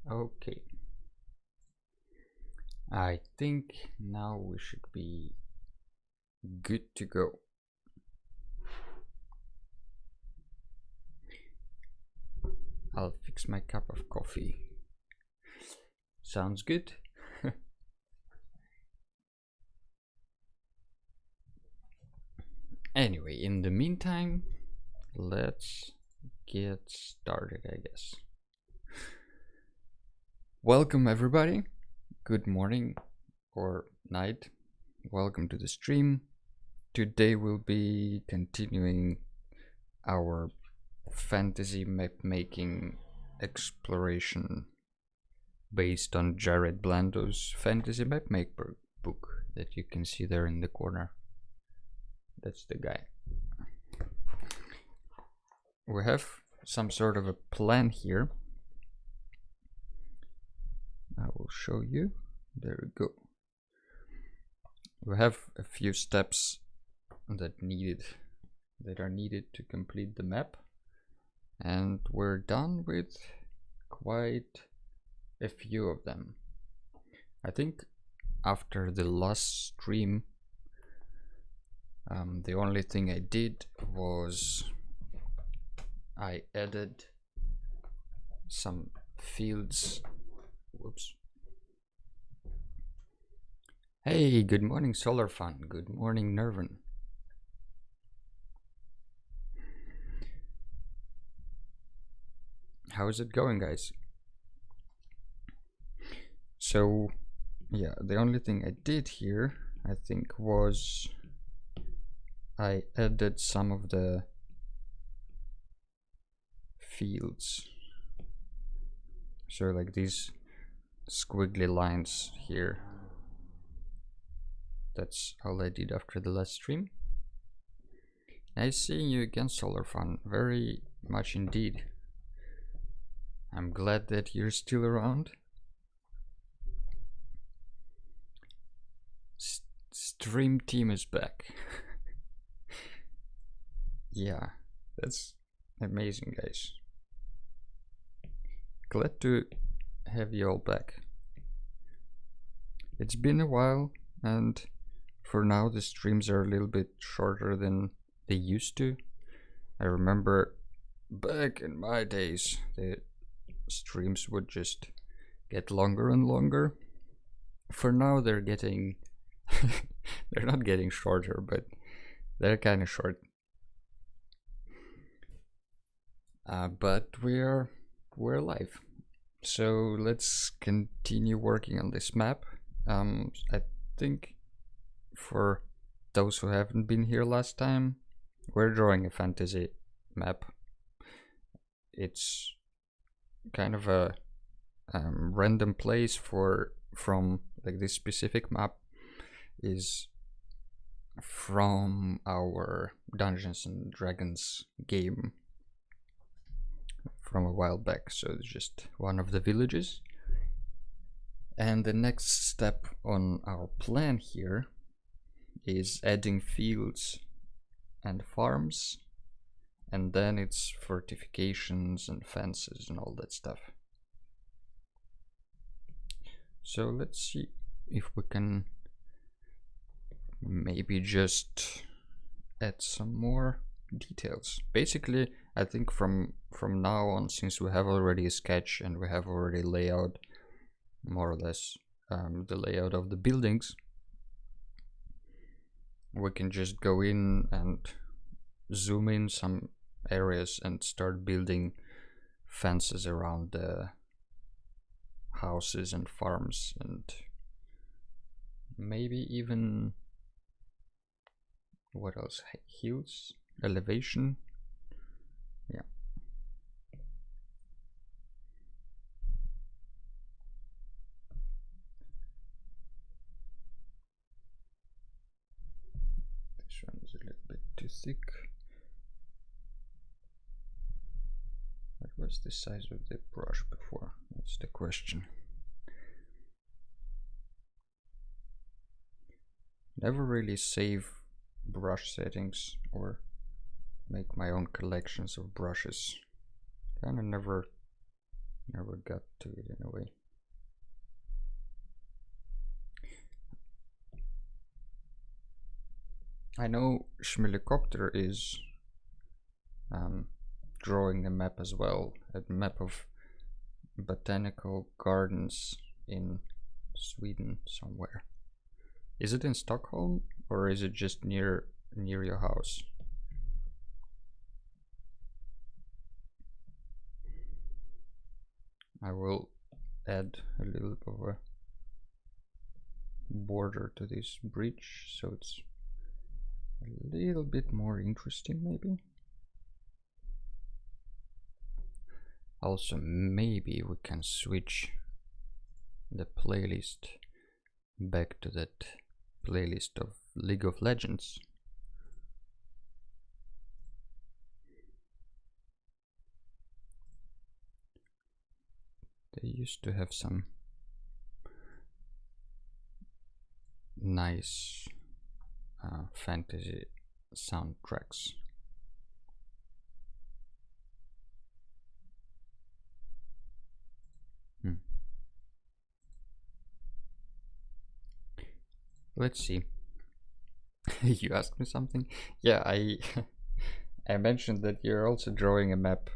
Okay, I think now we should be good to go. I'll fix my cup of coffee. Sounds good? Anyway, in the meantime, let's get started, I guess. Welcome everybody. Good morning or night. Welcome to the stream. Today we'll be continuing our fantasy map making exploration based on Jared Blando's fantasy map maker book that you can see there in the corner. That's the guy. We have some sort of a plan here. I will show you. There we go. We have a few steps that are needed to complete the map, and we're done with quite a few of them. I think after the last stream, the only thing I did was I added some fields. Whoops. Hey, good morning Solar Fun. Good morning Nervin. How is it going, guys? So yeah, the only thing I did here, I think, was I added some of the fields. So like these squiggly lines here. That's all I did after the last stream. Nice seeing you again, Solar Fun. Very much indeed. I'm glad that you're still around. Stream team is back. Yeah, that's amazing, guys. Glad to have you all back. It's been a while, and for now the streams are a little bit shorter than they used to. I remember back in my days the streams would just get longer and longer. For now they're getting they're not getting shorter, but they're kind of short. But we're live, so let's continue working on this map. I think for those who haven't been here last time, we're drawing a fantasy map. It's kind of a random place from like this specific map is from our Dungeons and Dragons game from a while back, so it's just one of the villages. And the next step on our plan here is adding fields and farms, and then it's fortifications and fences and all that stuff. So let's see if we can maybe just add some more details. Basically, I think from now on, since we have already a sketch and we have already layout, more or less the layout of the buildings, we can just go in and zoom in some areas and start building fences around the houses and farms, and maybe even, what else, hills, elevation. Yeah. This one is a little bit too thick. What was the size of the brush before? That's the question. Never really save brush settings or make my own collections of brushes. Kinda never got to it in a way. I know Schmilikopter is drawing a map as well, a map of botanical gardens in Sweden somewhere. Is it in Stockholm or is it just near your house? I will add a little bit of a border to this bridge so it's a little bit more interesting maybe. Also maybe we can switch the playlist back to that playlist of League of Legends. They used to have some nice fantasy soundtracks. Let's see. You asked me something? Yeah, I I mentioned that you're also drawing a map,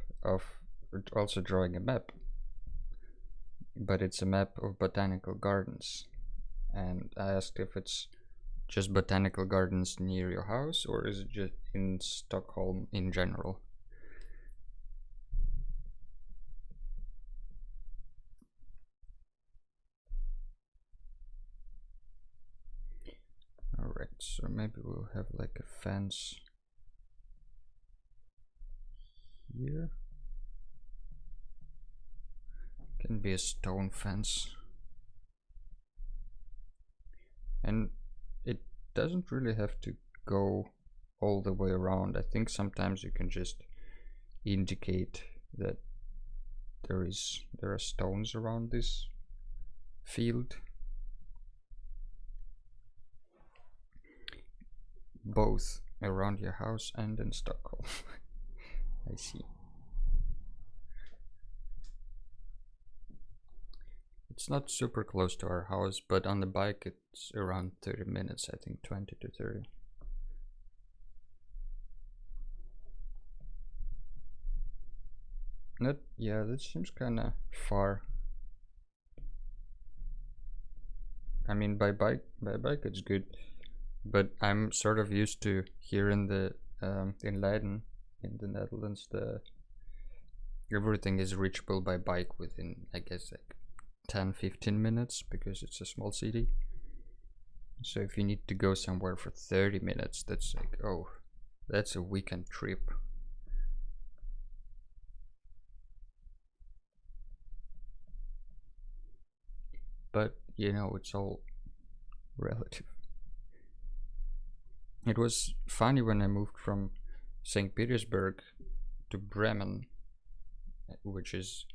but it's a map of botanical gardens. And I asked if it's just botanical gardens near your house or is it just in Stockholm in general? Alright, so maybe we'll have like a fence here. Can be a stone fence. And it doesn't really have to go all the way around. I think sometimes you can just indicate that there are stones around this field. Both around your house and in Stockholm. I see. It's not super close to our house, but on the bike it's around 30 minutes, I think 20 to 30. Yeah, that seems kinda far. I mean, by bike it's good, but I'm sort of used to here in the in Leiden, in the Netherlands, everything is reachable by bike within, I guess, like 10-15 minutes because it's a small city. So if you need to go somewhere for 30 minutes, that's like, oh, that's a weekend trip. But you know, it's all relative. It was funny when I moved from St. Petersburg to Bremen, which is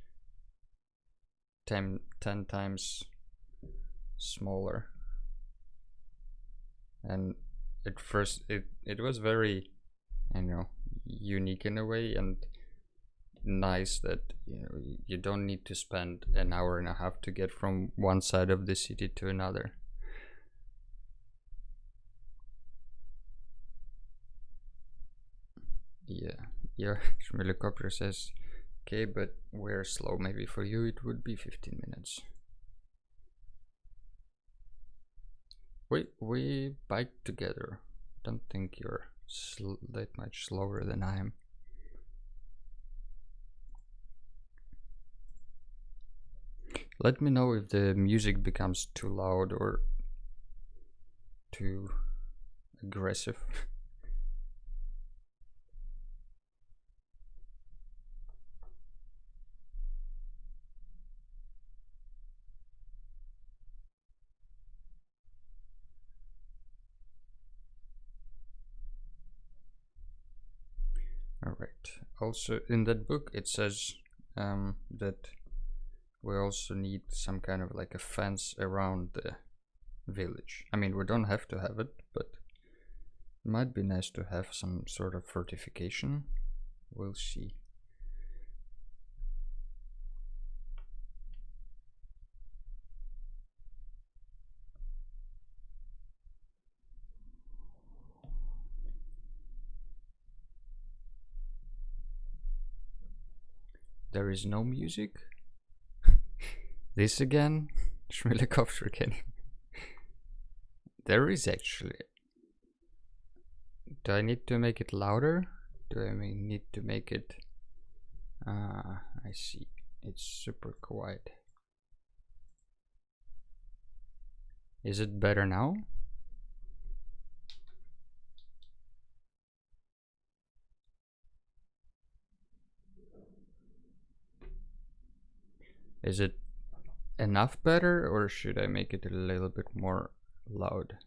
10 times smaller. And at first it was very, I know, unique in a way and nice that you don't need to spend an hour and a half to get from one side of the city to another. Yeah, Schmilikopter says, okay, but we're slow. Maybe for you it would be 15 minutes. We bike together. Don't think you're that much slower than I am. Let me know if the music becomes too loud or too aggressive. Alright, also in that book it says that we also need some kind of like a fence around the village. I mean, we don't have to have it, but it might be nice to have some sort of fortification. We'll see. There is no music? This again? Helicopter cannon. There is actually. Do I need to make it louder? Do I need to make it... I see. It's super quiet. Is it better now? Is it enough better, or should I make it a little bit more loud?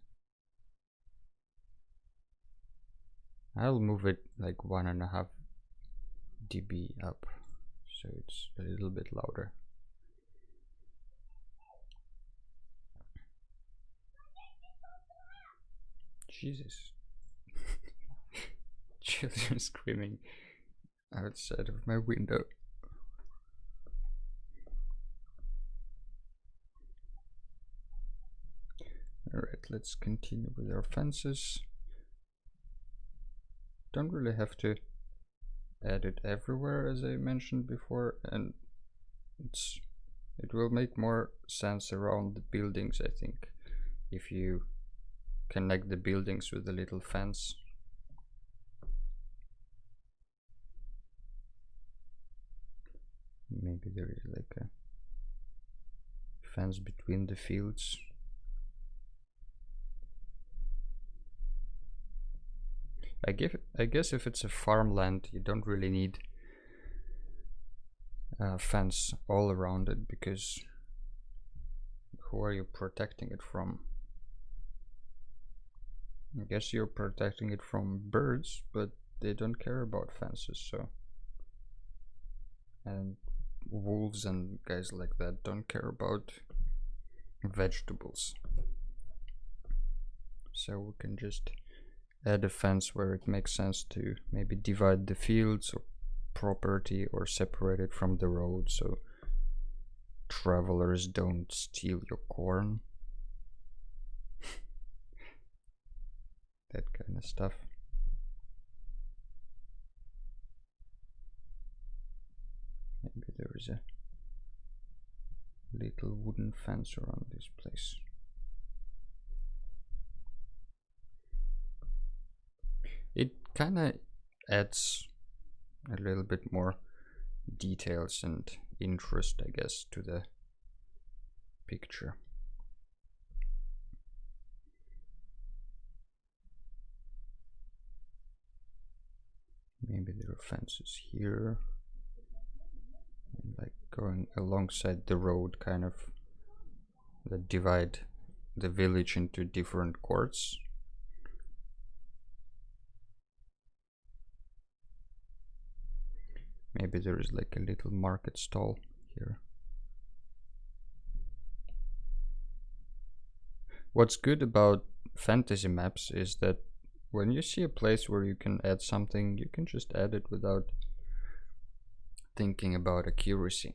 I'll move it like 1.5 dB up, so it's a little bit louder. Jesus. Children screaming outside of my window. Alright, let's continue with our fences. Don't really have to add it everywhere, as I mentioned before, and it will make more sense around the buildings, I think, if you connect the buildings with a little fence. Maybe there is like a fence between the fields. I guess if it's a farmland, you don't really need a fence all around it, because who are you protecting it from? I guess you're protecting it from birds, but they don't care about fences, so. And wolves and guys like that don't care about vegetables. So we can just add a fence where it makes sense to maybe divide the fields or property, or separate it from the road so travelers don't steal your corn. That kind of stuff. Maybe there is a little wooden fence around this place. It kind of adds a little bit more details and interest, I guess, to the picture. Maybe there are fences here, and like going alongside the road, kind of, that divide the village into different courts. Maybe there is like a little market stall here. What's good about fantasy maps is that when you see a place where you can add something, you can just add it without thinking about accuracy.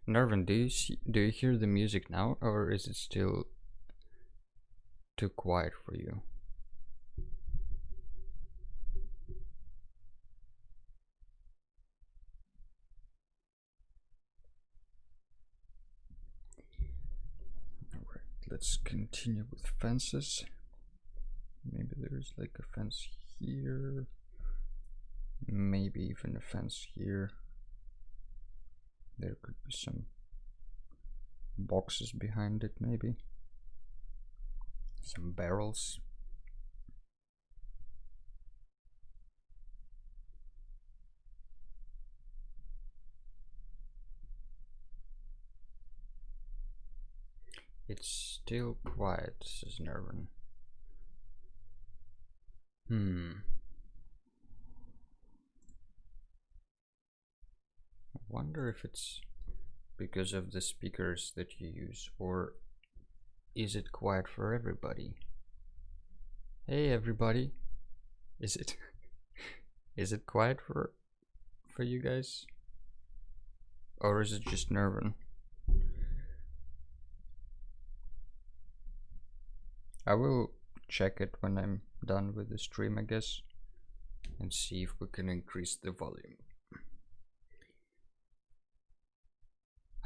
Nervin, do you hear the music now, or is it still too quiet for you? Alright, let's continue with fences. Maybe there's like a fence here, maybe even a fence here. There could be some boxes behind it, maybe some barrels. It's still quiet, says Nervin. I wonder if it's because of the speakers that you use, or is it quiet for everybody? Hey everybody, is it is it quiet for you guys, or is it just Nervin? I will check it when I'm done with the stream, I guess, and see if we can increase the volume.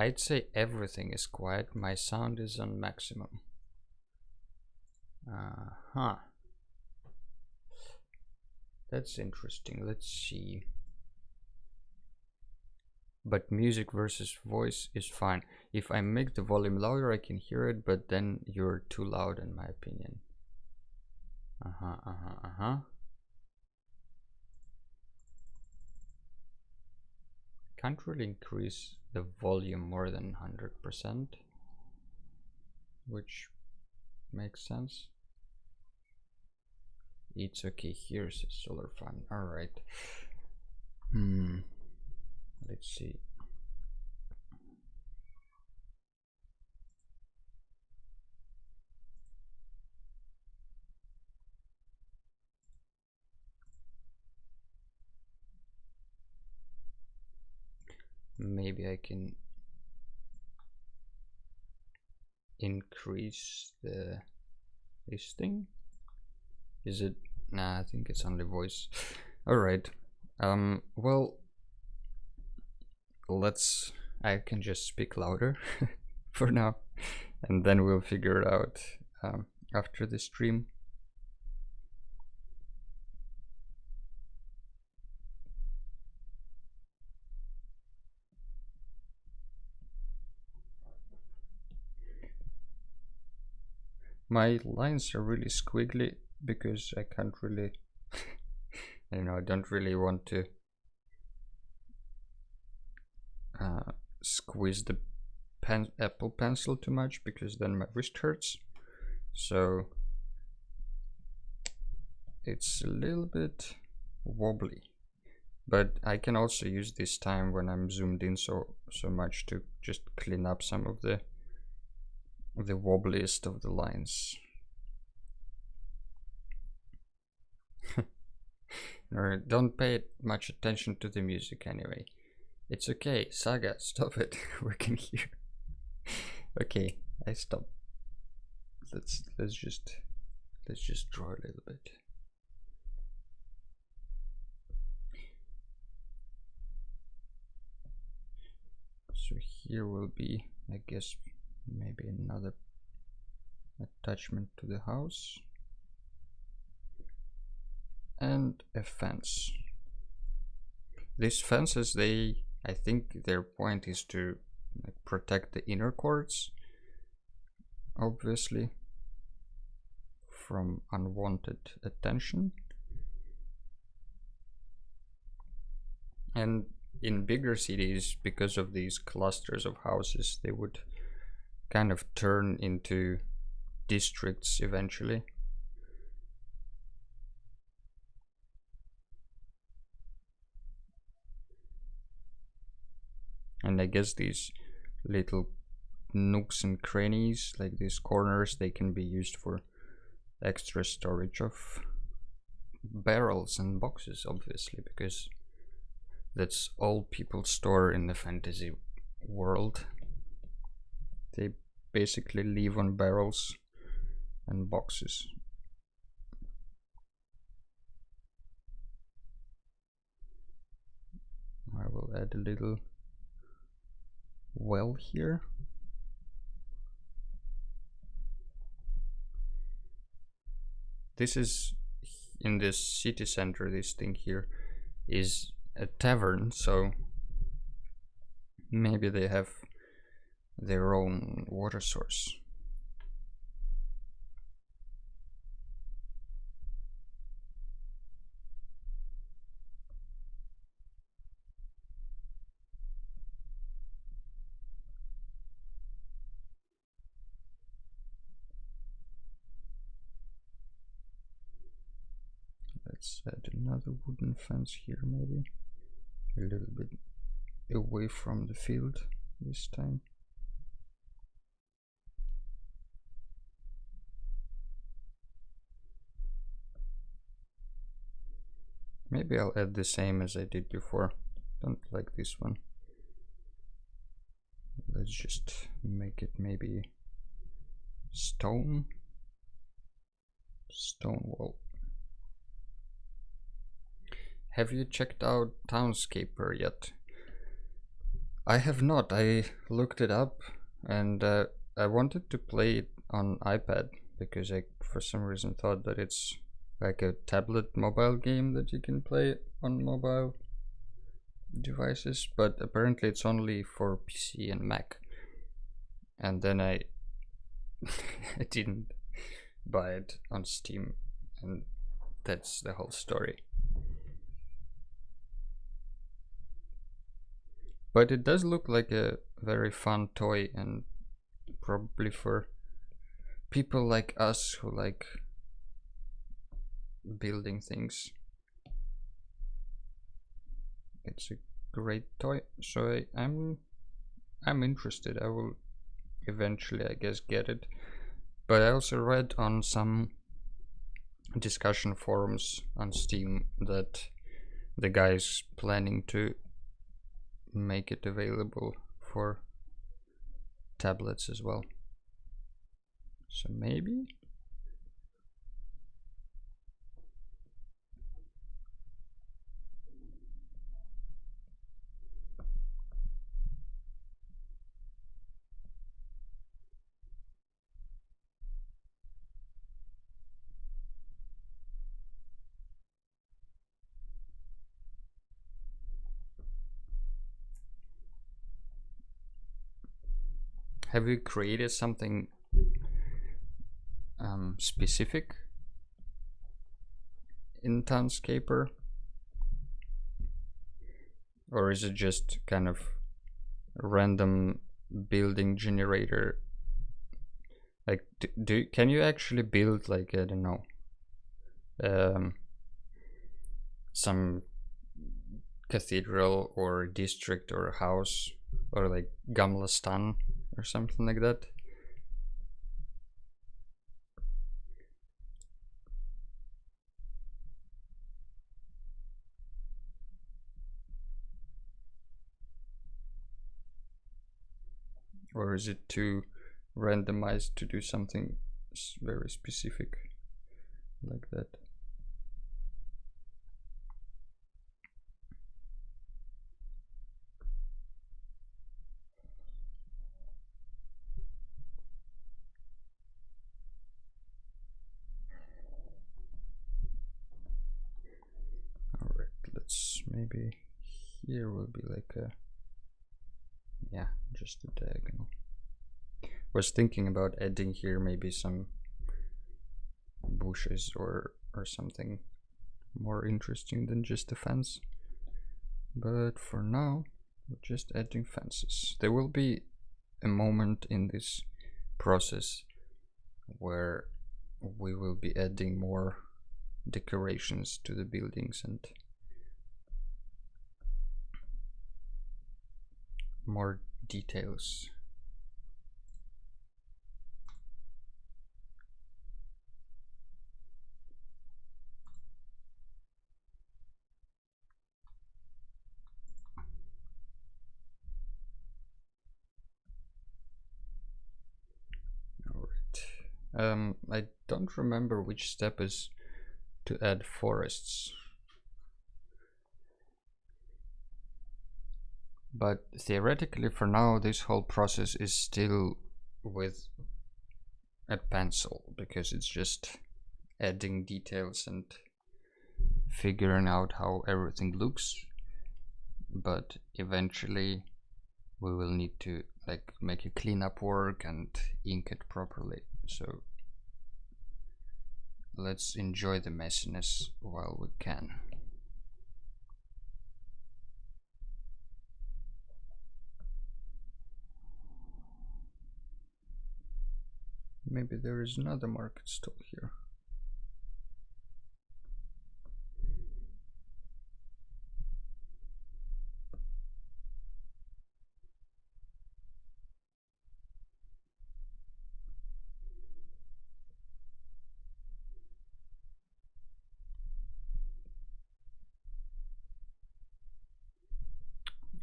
I'd say everything is quiet. My sound is on maximum. Huh. That's interesting. Let's see. But music versus voice is fine. If I make the volume louder, I can hear it, but then you're too loud in my opinion. Can't really increase the volume more than 100%, which makes sense. It's okay. Here's a solar fan. All right. Let's see. Maybe I can increase this thing. Is it? Nah, I think it's only voice. All right. Well, I can just speak louder for now, and then we'll figure it out after the stream. My lines are really squiggly because I can't really, I don't know, I don't really want to squeeze the Apple Pencil too much because then my wrist hurts. So it's a little bit wobbly, but I can also use this time when I'm zoomed in so much to just clean up some of the wobbliest of the lines. Don't pay much attention to the music anyway. It's okay, Saga, stop it. We can hear. Okay, I stop. Let's just draw a little bit. So here will be, I guess, maybe another attachment to the house and a fence. These fences, I think their point is to protect the inner courts, obviously, from unwanted attention. And in bigger cities, because of these clusters of houses, they would kind of turn into districts eventually. And I guess these little nooks and crannies, like these corners, they can be used for extra storage of barrels and boxes, obviously, because that's all people store in the fantasy world. They basically live on barrels and boxes. I will add a little well here. This is in this city center. This thing here is a tavern, so maybe they have their own water source. Let's add another wooden fence here, maybe a little bit away from the field this time. Maybe I'll add the same as I did before. Don't like this one. Let's just make it maybe stone wall. Have you checked out Townscaper yet? I have not. I looked it up, and I wanted to play it on iPad because I, for some reason, thought that it's like a tablet mobile game that you can play on mobile devices, but apparently it's only for PC and Mac. And then I I didn't buy it on Steam, and that's the whole story. But it does look like a very fun toy, and probably for people like us who like building things, it's a great toy. So I'm interested. I will eventually, I guess, get it. But I also read on some discussion forums on Steam that the guy's planning to make it available for tablets as well. So maybe. Have you created something specific in Townscaper? Or is it just kind of a random building generator? Like, can you actually build, like, I don't know, some cathedral or district or house, or like Gamlastan or something like that? Or is it too randomized to do something very specific like that? Alright, let's maybe here will be like a, yeah, just a diagonal. Was thinking about adding here maybe some bushes or something more interesting than just a fence, but for now we're just adding fences. There will be a moment in this process where we will be adding more decorations to the buildings and more details. I don't remember which step is to add forests, but theoretically for now this whole process is still with a pencil, because it's just adding details and figuring out how everything looks. But eventually we will need to like make a cleanup work and ink it properly. So let's enjoy the messiness while we can. Maybe there is another market stall here.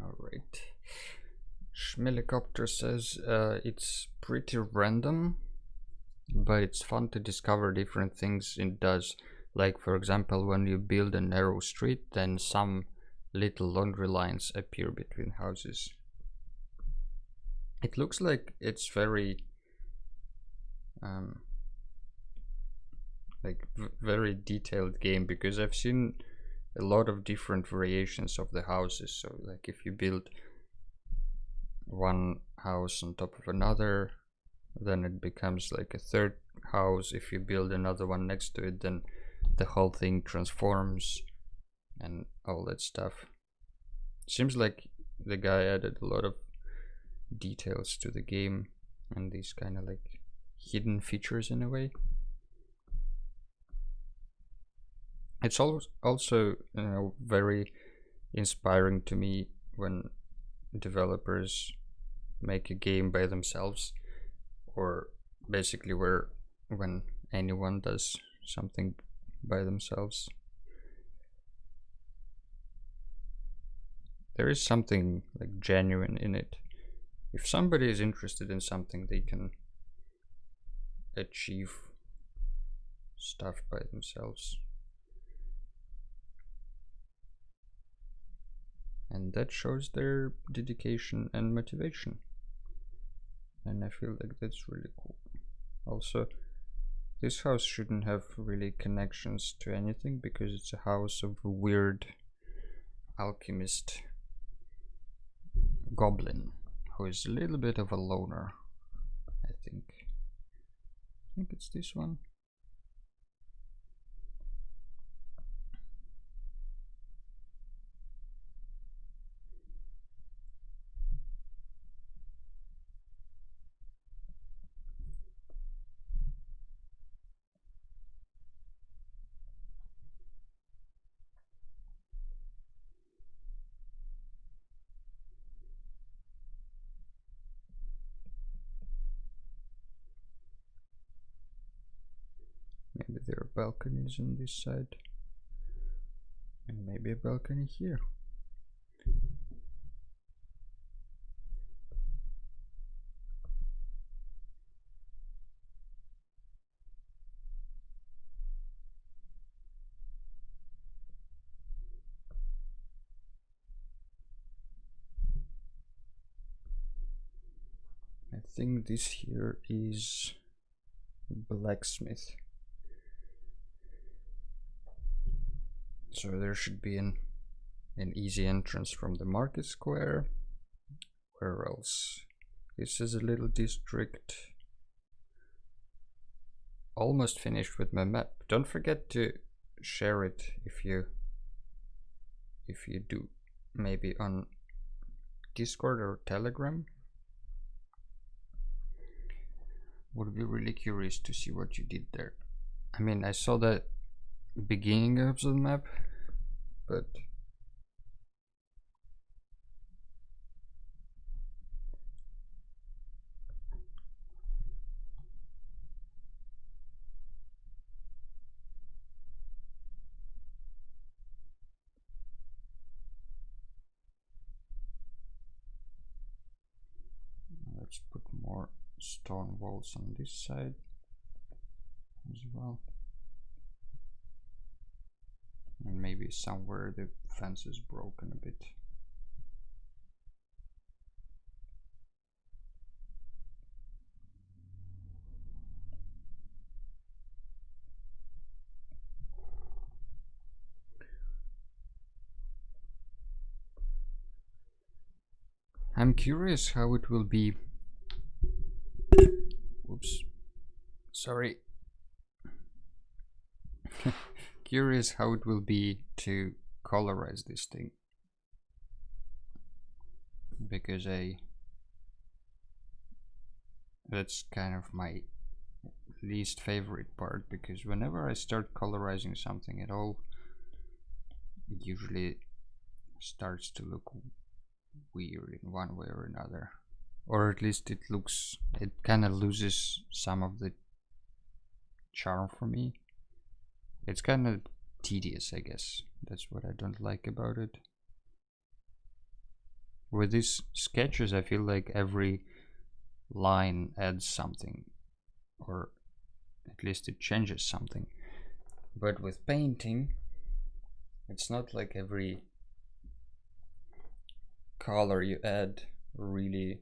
Alright. Schmelicopter says it's pretty random, but it's fun to discover different things it does. Like, for example, when you build a narrow street, then some little laundry lines appear between houses. It looks like it's very like very detailed game, because I've seen a lot of different variations of the houses. So like if you build one house on top of another, then it becomes like a third house. If you build another one next to it, then the whole thing transforms and all that stuff. Seems like the guy added a lot of details to the game and these kind of like hidden features in a way. It's also very inspiring to me when developers make a game by themselves, or basically when anyone does something by themselves. There is something like genuine in it. If somebody is interested in something, they can achieve stuff by themselves. And that shows their dedication and motivation. And I feel like that's really cool. Also, this house shouldn't have really connections to anything, because it's a house of a weird alchemist goblin who is a little bit of a loner, I think. I think it's this one. Maybe there are balconies on this side, and maybe a balcony here. I think this here is blacksmith. So there should be an easy entrance from the market square. Where else? This is a little district. Almost finished with my map. Don't forget to share it if you do, maybe on Discord or Telegram. Would be really curious to see what you did there. I mean, I saw the beginning of the map, but let's put more stone walls on this side as well. And maybe somewhere the fence is broken a bit. I'm curious how it will be. Oops. Sorry. Curious how it will be to colorize this thing, because that's kind of my least favorite part, because whenever I start colorizing something at all, it usually starts to look weird in one way or another, or at least it kind of loses some of the charm for me. It's kind of tedious, I guess. That's what I don't like about it. With these sketches, I feel like every line adds something, or at least it changes something. But with painting, it's not like every color you add really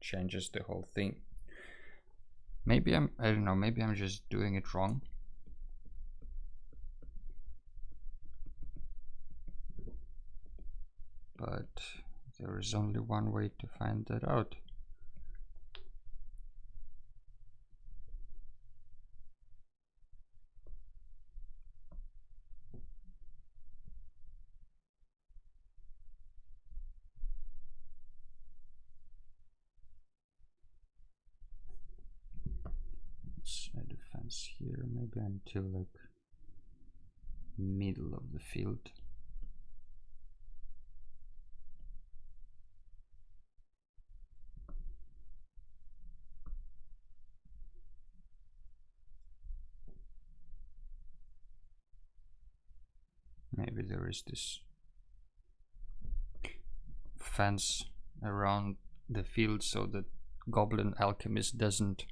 changes the whole thing. I don't know, maybe I'm just doing it wrong. But there is only one way to find that out. Let's add a fence here, maybe until like middle of the field. Maybe there is this fence around the field so that Goblin Alchemist doesn't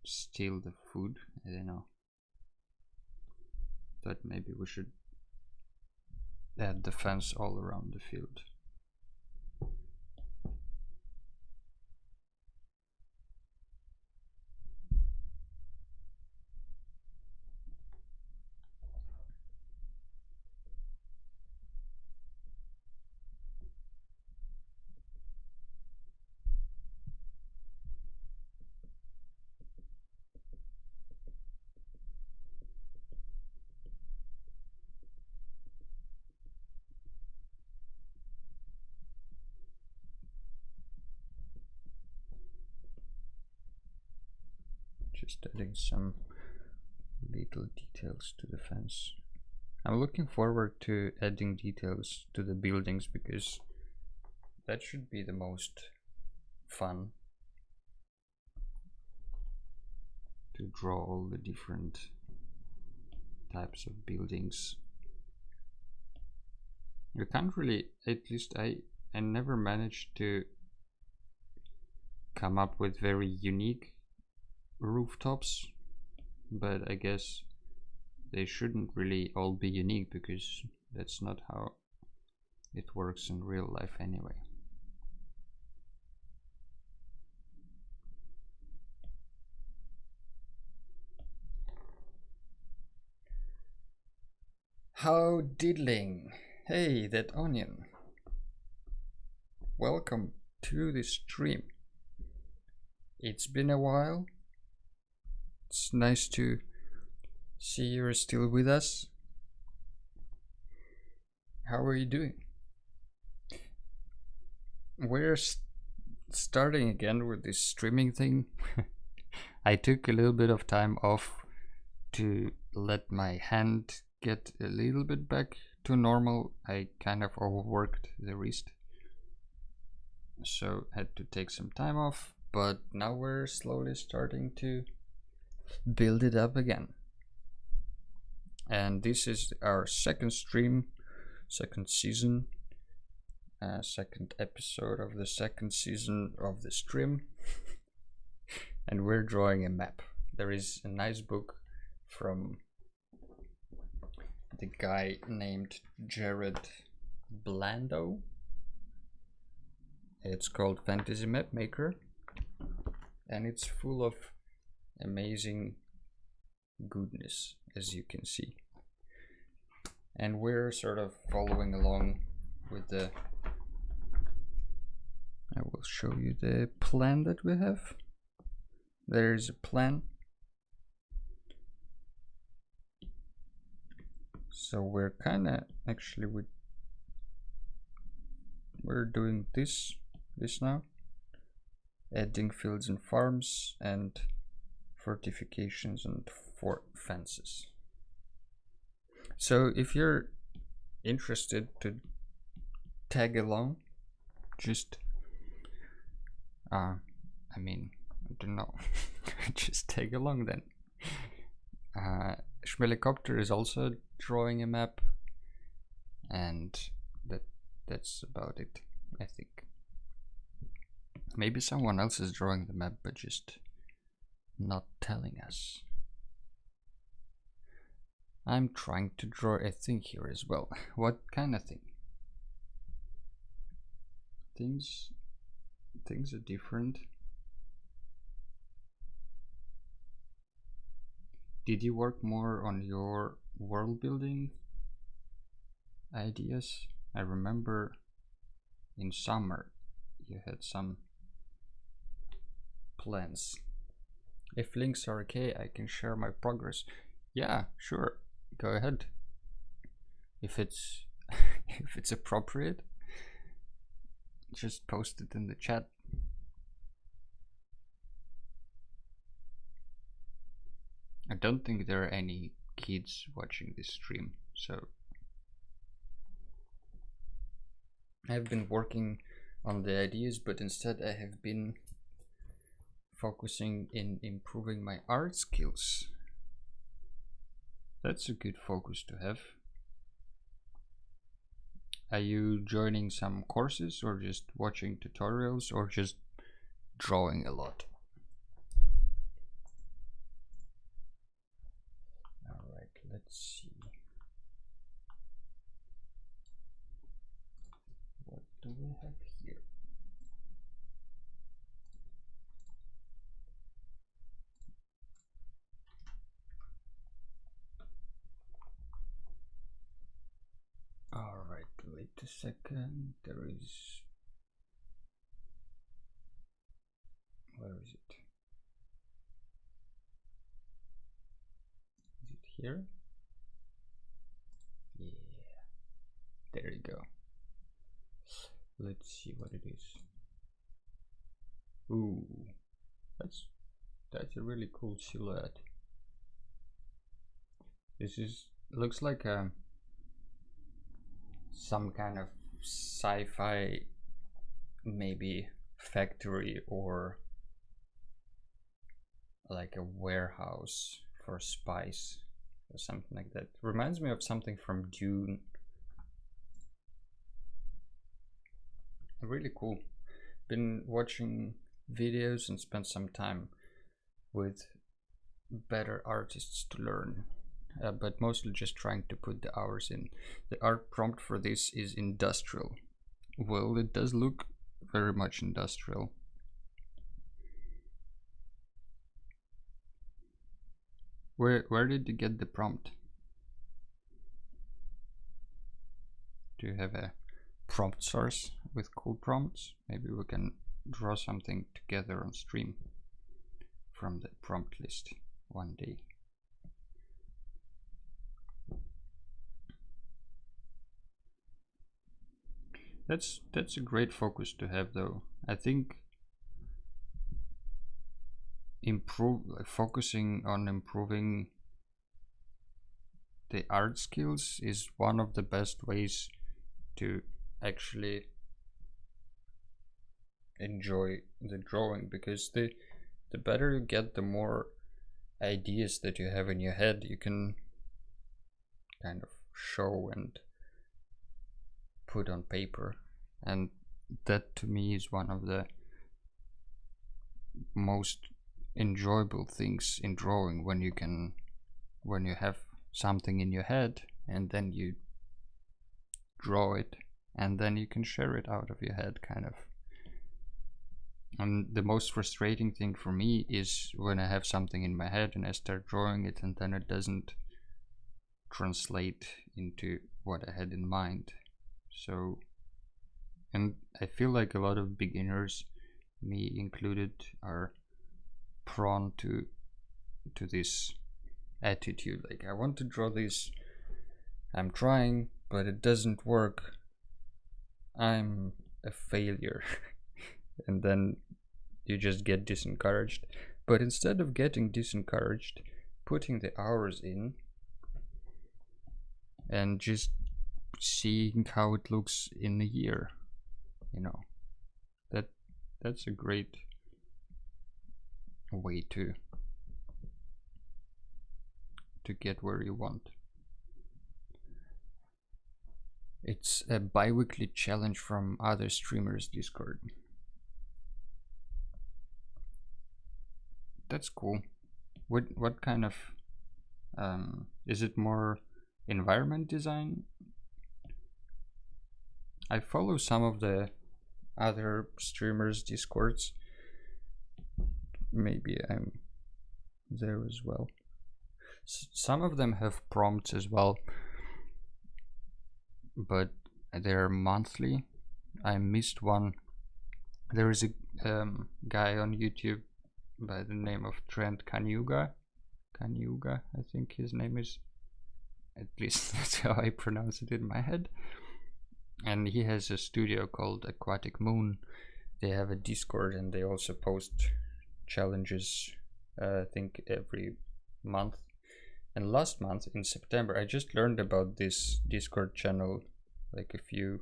steal the food. I don't know. But maybe we should add the fence all around the field. Just adding some little details to the fence. I'm looking forward to adding details to the buildings because that should be the most fun, to draw all the different types of buildings. You can't really, at least I never managed to come up with very unique rooftops, but I guess they shouldn't really all be unique because that's not how it works in real life anyway. How diddling! Hey, that onion! Welcome to the stream. It's been a while. It's nice to see you're still with us. How are you doing? We're starting again with this streaming thing. I took a little bit of time off to let my hand get a little bit back to normal. I kind of overworked the wrist, so had to take some time off, but now we're slowly starting to build it up again. And this is our second stream, second season, second episode of the second season of the stream. And we're drawing a map. There is a nice book from the guy named Jared Blando. It's called Fantasy Mapmaker, and it's full of amazing goodness, as you can see. And we're sort of following along with the... I will show you the plan that we have. There's a plan. So we're kind of actually we're doing this now, adding fields and farms and fortifications and fences. So if you're interested to tag along, just I don't know, just tag along then. Schmelikopter is also drawing a map, and that's about it, I think. Maybe someone else is drawing the map but just not telling us. I'm trying to draw a thing here as well. What kind of thing? things are different. Did you work more on your world building ideas? I remember in summer you had some plans. If links are okay, I can share my progress. Yeah, sure, go ahead. If it's if it's appropriate, just post it in the chat. I don't think there are any kids watching this stream, so I've been working on the ideas, but instead I have been focusing in improving my art skills. That's a good focus to have. Are you joining some courses or just watching tutorials or just drawing a lot? Alright, let's see. What do we have here? Alright, wait a second. There is... Where is it? Is it here? Yeah. There you go. Let's see what it is. Ooh, that's a really cool silhouette. This looks like some kind of sci-fi, maybe factory or like a warehouse for spice or something like that. Reminds me of something from Dune. Really cool. Been watching videos and spent some time with better artists to learn, but mostly just trying to put the hours in. The art prompt for this is industrial. Well, it does look very much industrial. Where did you get the prompt? Do you have a prompt source with cool prompts? Maybe we can draw something together on stream from the prompt list one day. That's a great focus to have, though. I think focusing on improving the art skills is one of the best ways to actually enjoy the drawing, because the better you get, the more ideas that you have in your head you can kind of show and put on paper. And that to me is one of the most enjoyable things in drawing, when you have something in your head and then you draw it and then you can share it out of your head, kind of. And the most frustrating thing for me is when I have something in my head and I start drawing it and then it doesn't translate into what I had in mind. So, and I feel like a lot of beginners, me included, are prone to this attitude, like, I want to draw this, I'm trying, but it doesn't work, I'm a failure. And then you just get disencouraged. But instead of getting disencouraged, putting the hours in and just seeing how it looks in a year, you know, that's a great way to get where you want. It's a bi-weekly challenge from other streamers Discord. That's cool. What kind of is it more environment design? I follow some of the other streamers' Discords. Maybe I'm there as well. Some of them have prompts as well, but they're monthly. I missed one. There is a guy on YouTube by the name of Trent Kanyuga. Kanyuga, I think his name is. At least that's how I pronounce it in my head. And he has a studio called Aquatic Moon. They have a Discord and they also post challenges, I think every month. And last month in September, I just learned about this Discord channel like a few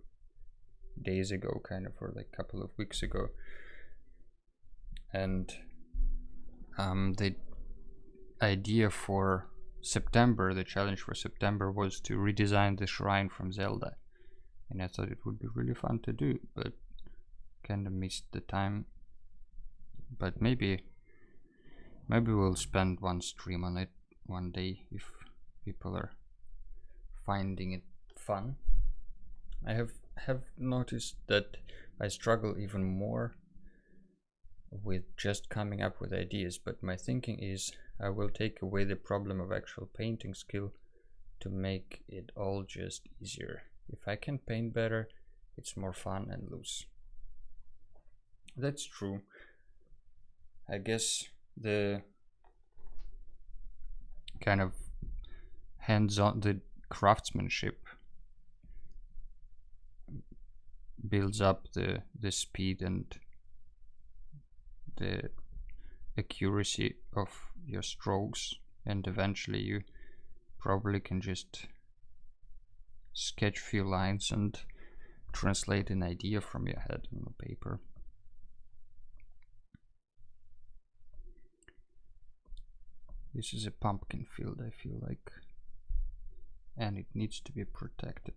days ago, kind of, or like a couple of weeks ago. And the idea for September, the challenge for September, was to redesign the shrine from Zelda. And I thought it would be really fun to do, but kind of missed the time. But maybe we'll spend one stream on it one day if people are finding it fun. I have noticed that I struggle even more with just coming up with ideas, but my thinking is I will take away the problem of actual painting skill to make it all just easier. If I can paint better, it's more fun and loose. That's true. I guess the kind of hands-on, the craftsmanship builds up the speed and the accuracy of your strokes, and eventually you probably can just sketch few lines and translate an idea from your head on the paper. This is a pumpkin field, I feel like, and it needs to be protected.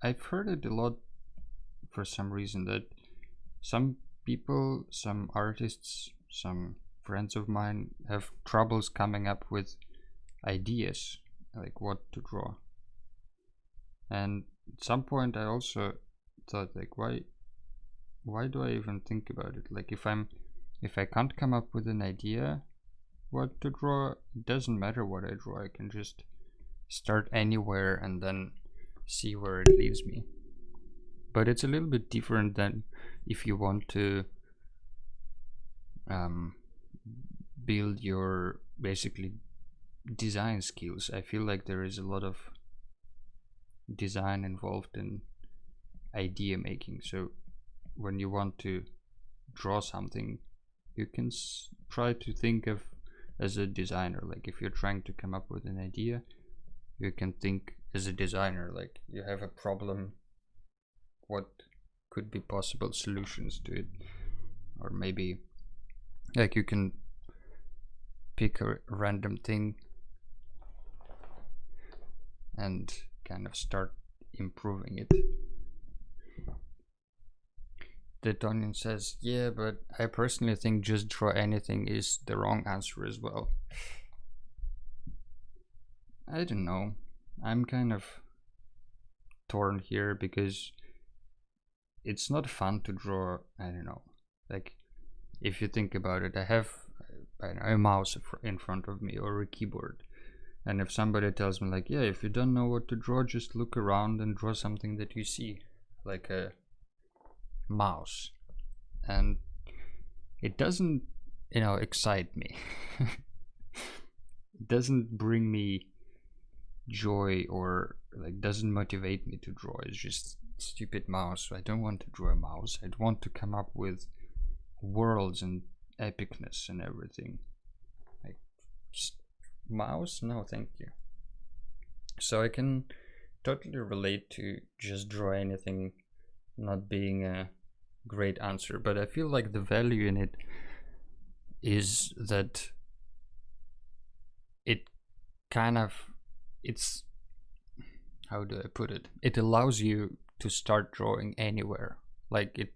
I've heard it a lot for some reason, that some people, some artists, some friends of mine have troubles coming up with ideas, like what to draw. And at some point I also thought, like, why do I even think about it? Like, if I can't come up with an idea what to draw, it doesn't matter what I draw. I can just start anywhere and then see where it leads me. But it's a little bit different than if you want to build your basically design skills. I feel like there is a lot of design involved in idea making. So when you want to draw something, you can try to think of as a designer. Like, if you're trying to come up with an idea, you can think as a designer, like you have a problem, what could be possible solutions to it. Or maybe like you can pick a random thing and kind of start improving it. The Onion says, yeah, but I personally think just draw anything is the wrong answer as well. I don't know. I'm kind of torn here because it's not fun to draw. I don't know. Like, if you think about it, I have a mouse in front of me or a keyboard. And if somebody tells me, like, yeah, if you don't know what to draw, just look around and draw something that you see, like a mouse. And it doesn't, excite me. It doesn't bring me joy, or like doesn't motivate me to draw. It's just stupid mouse. I don't want to draw a mouse. I want to come up with worlds and epicness and everything. Like, mouse? No, thank you. So I can totally relate to just draw anything not being a great answer, but I feel like the value in it is that it kind of, it's, how do I put it? It allows you to start drawing anywhere, like it,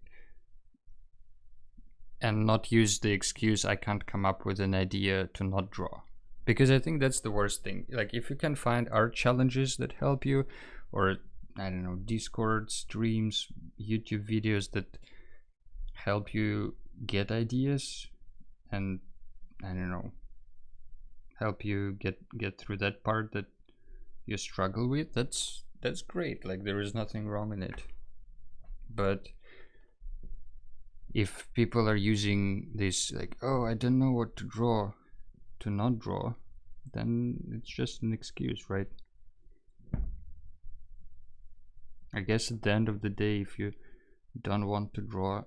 and not use the excuse I can't come up with an idea to not draw, because I think that's the worst thing. Like, if you can find art challenges that help you, or I don't know, Discord streams, YouTube videos that help you get ideas, and I don't know, help you get through that part that you struggle with, that's great. Like, there is nothing wrong in it. But if people are using this, like, oh, I don't know what to draw, to not draw, then it's just an excuse, right? I guess at the end of the day, if you don't want to draw,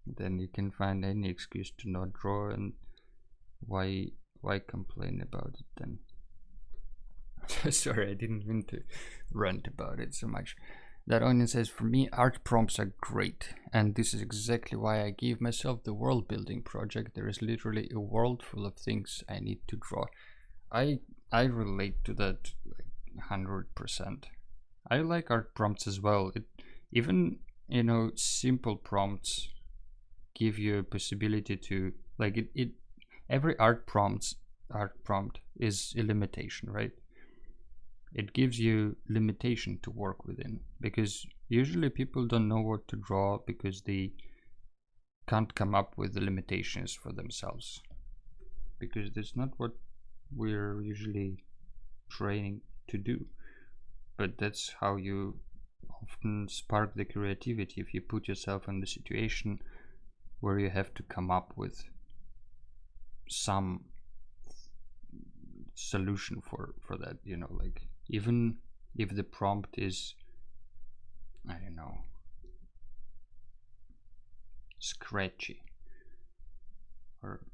then you can find any excuse to not draw, and why complain about it then? Sorry, I didn't mean to rant about it so much. That onion says, for me, art prompts are great, and this is exactly why I give myself the world building project. There is literally a world full of things I need to draw. I relate to that like 100%. I like art prompts as well. Even simple prompts give you a possibility to every art prompt is a limitation, right? It gives you limitation to work within, because usually people don't know what to draw because they can't come up with the limitations for themselves, because that's not what we're usually training to do. But that's how you often spark the creativity, if you put yourself in the situation where you have to come up with some solution for that, like, even if the prompt is, I don't know, scratchy, or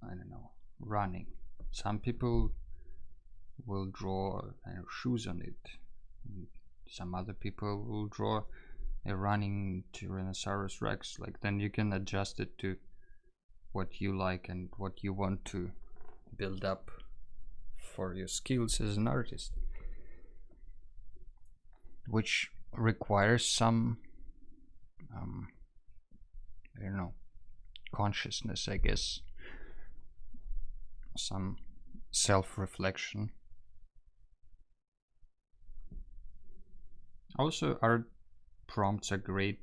I don't know, running. Some people will draw shoes on it. Some other people will draw a running Tyrannosaurus Rex. Like, then you can adjust it to what you like and what you want to build up for your skills as an artist, which requires some I don't know, consciousness, I guess, some self-reflection. Also, art prompts are great,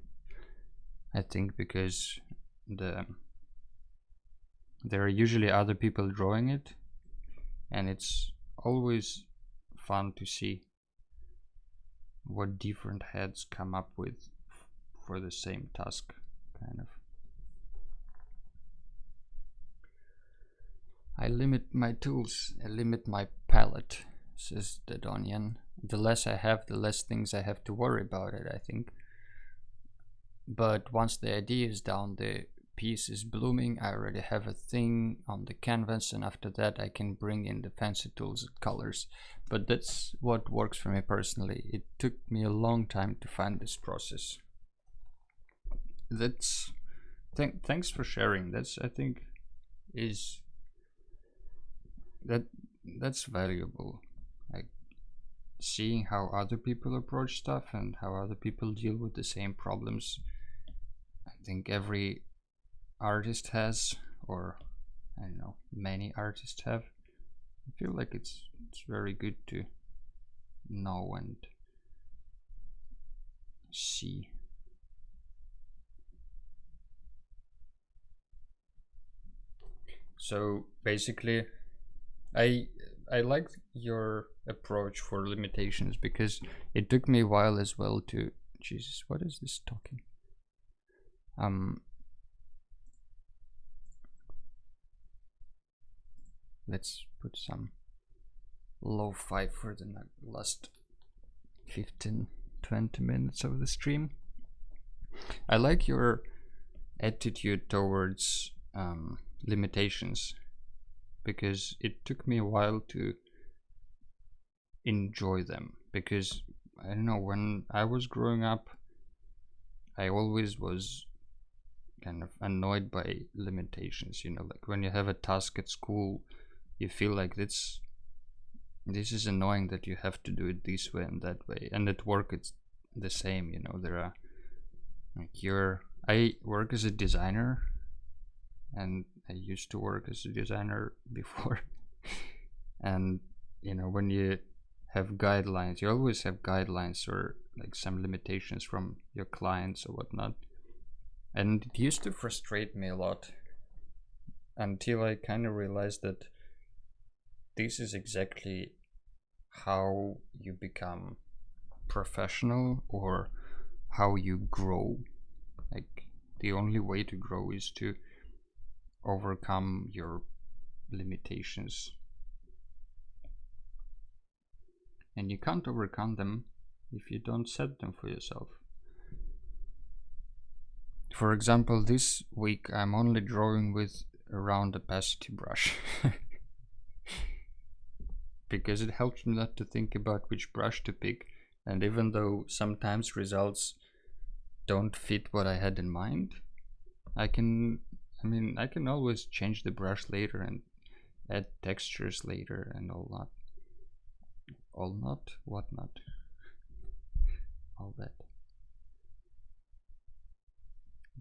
I think, because there are usually other people drawing it, and it's always fun to see what different heads come up with for the same task, kind of. I limit my tools, I limit my palette, says the Donian. The less I have, the less things I have to worry about it, I think. But once the idea is down, the piece is blooming, I already have a thing on the canvas, and after that I can bring in the fancy tools and colors. But that's what works for me personally. It took me a long time to find this process. That's thanks for sharing. That's, I think, is that's valuable. Like, seeing how other people approach stuff and how other people deal with the same problems. I think every artist has, or I don't know, many artists have. I feel like it's very good to know and see. So basically, I like your approach for limitations, because it took me a while as well to, Jesus, what is this talking? Let's put some lo-fi for the last 15-20 minutes of the stream. I like your attitude towards limitations, because it took me a while to enjoy them, because I don't know, when I was growing up I always was kind of annoyed by limitations, like when you have a task at school, you feel like this is annoying that you have to do it this way and that way, and at work it's the same. There are like I work as a designer, and I used to work as a designer before. And you know, when you have guidelines, you always have guidelines or like some limitations from your clients or whatnot. And it used to frustrate me a lot until I kind of realized that this is exactly how you become professional or how you grow. Like, the only way to grow is to overcome your limitations. And you can't overcome them if you don't set them for yourself. For example, this week I'm only drawing with a round opacity brush. Because it helps me not to think about which brush to pick, and even though sometimes results don't fit what I had in mind, I can always change the brush later and add textures later and all that.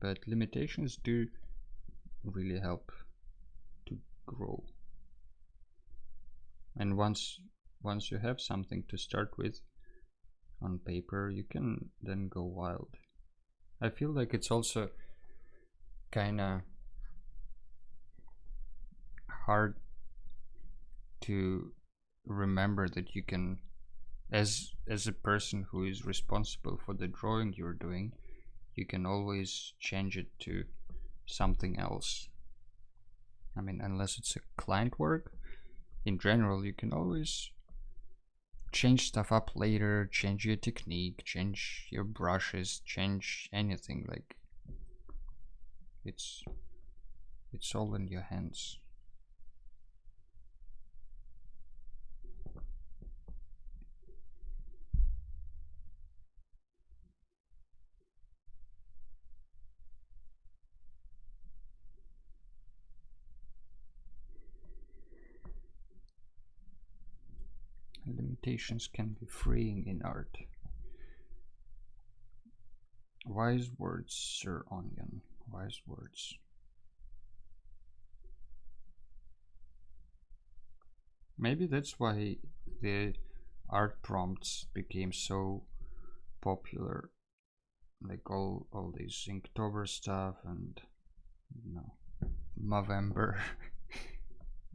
But limitations do really help to grow. And once you have something to start with on paper, you can then go wild. I feel like it's also kinda hard to remember that you can, as a person who is responsible for the drawing you're doing, you can always change it to something else. I mean, unless it's a client work, in general you can always change stuff up later, change your technique, change your brushes, change anything. Like, it's all in your hands. Limitations can be freeing in art. Wise words, Sir Onion. Wise words. Maybe that's why the art prompts became so popular. Like all these Inktober stuff and, you know, Movember.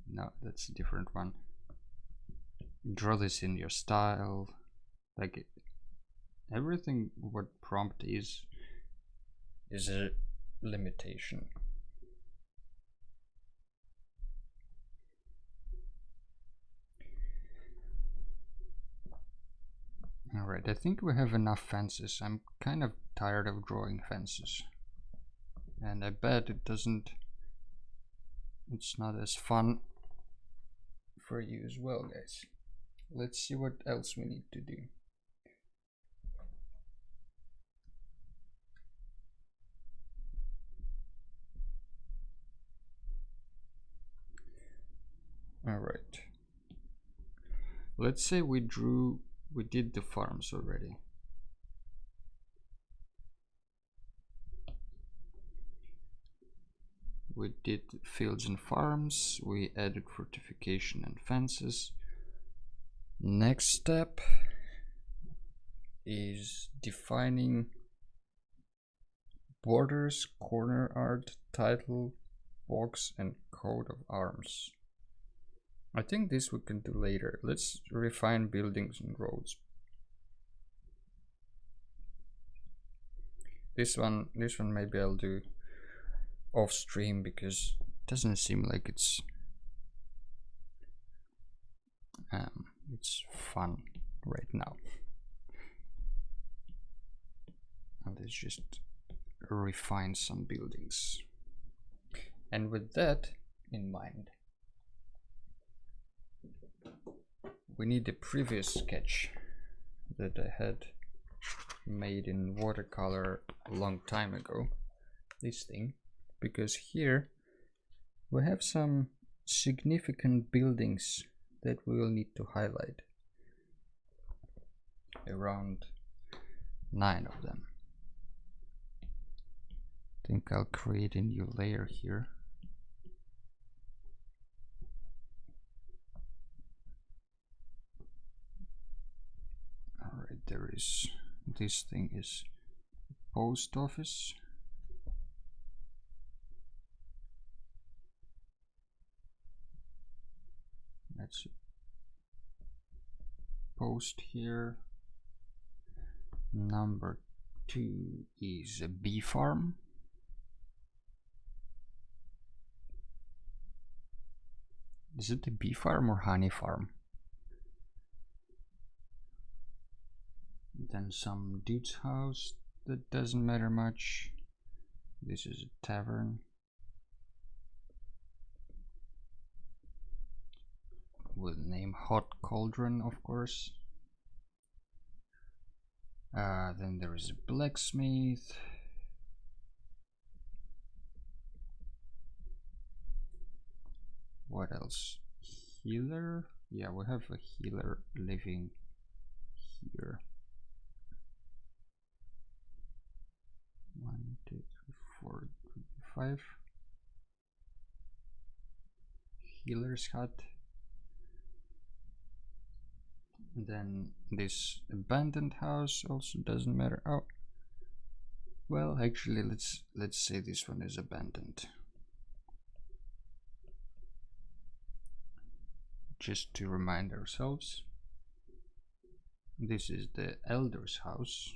No, that's a different one. Draw this in your style. Like, everything what prompt is a limitation. Alright, I think we have enough fences. I'm kind of tired of drawing fences. And I bet it's not as fun for you as well, guys. Let's see what else we need to do. Alright. Let's say we did the farms already. We did fields and farms, we added fortification and fences. Next step is defining borders, corner art, title, box, and coat of arms. I think this we can do later. Let's refine buildings and roads. This one maybe I'll do off stream because it doesn't seem like it's fun right now. And let's just refine some buildings. And with that in mind, we need the previous sketch that I had made in watercolor a long time ago, this thing, because here we have some significant buildings that we will need to highlight, around 9 of them. I think I'll create a new layer here there is, this thing is post office. Let's post here. Number 2 is a bee farm. Is it a bee farm or honey farm? Then some dude's house that doesn't matter much. This is a tavern with name Hot Cauldron, of course. Then there is a blacksmith. What else? Healer? Yeah, we have a healer living here. 1, 2, 3, 4, 5. Healer's hut. Then this abandoned house also doesn't matter. Oh, well, actually, let's say this one is abandoned, just to remind ourselves. This is the elder's house.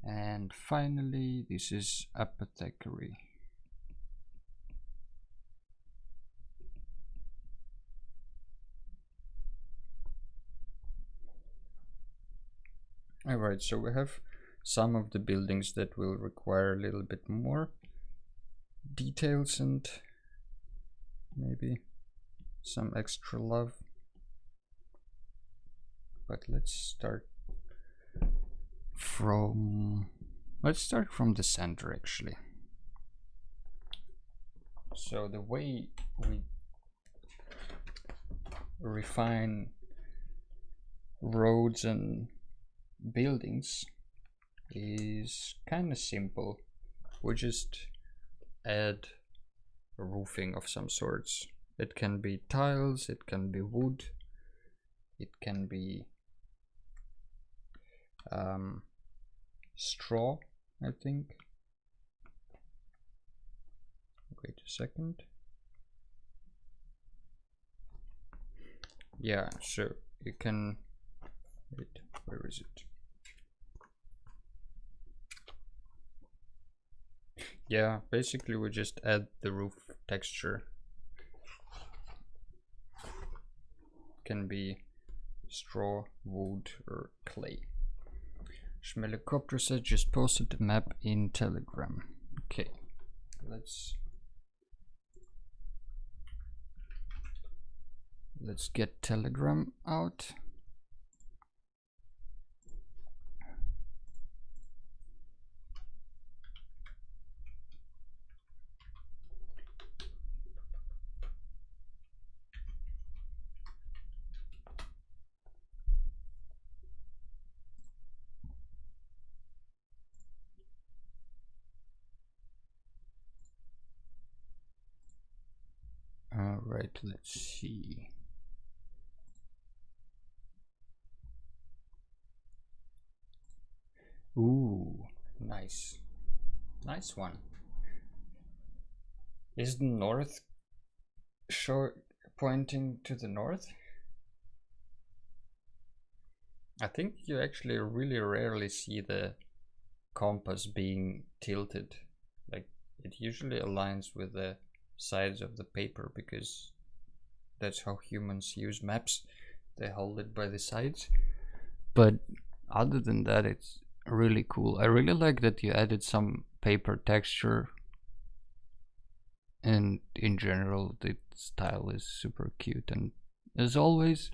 And finally, this is apothecary. Alright, so we have some of the buildings that will require a little bit more details and maybe some extra love. But let's start from the center, actually. So the way we refine roads and buildings is kind of simple. We just add a roofing of some sorts. It can be tiles, it can be wood, it can be straw, I think. Wait a second. Yeah, so you can, wait, where is it? Yeah, basically we just add the roof texture. Can be straw, wood, or clay. Schmelicopter says just posted the map in Telegram. Okay, let's get Telegram out. All right, let's see. Ooh, nice one. Is the north shore pointing to the north? I think you actually really rarely see the compass being tilted. Like, it usually aligns with the sides of the paper because that's how humans use maps. They hold it by the sides. But other than that, it's really cool. I really like that you added some paper texture, and in general the style is super cute and as always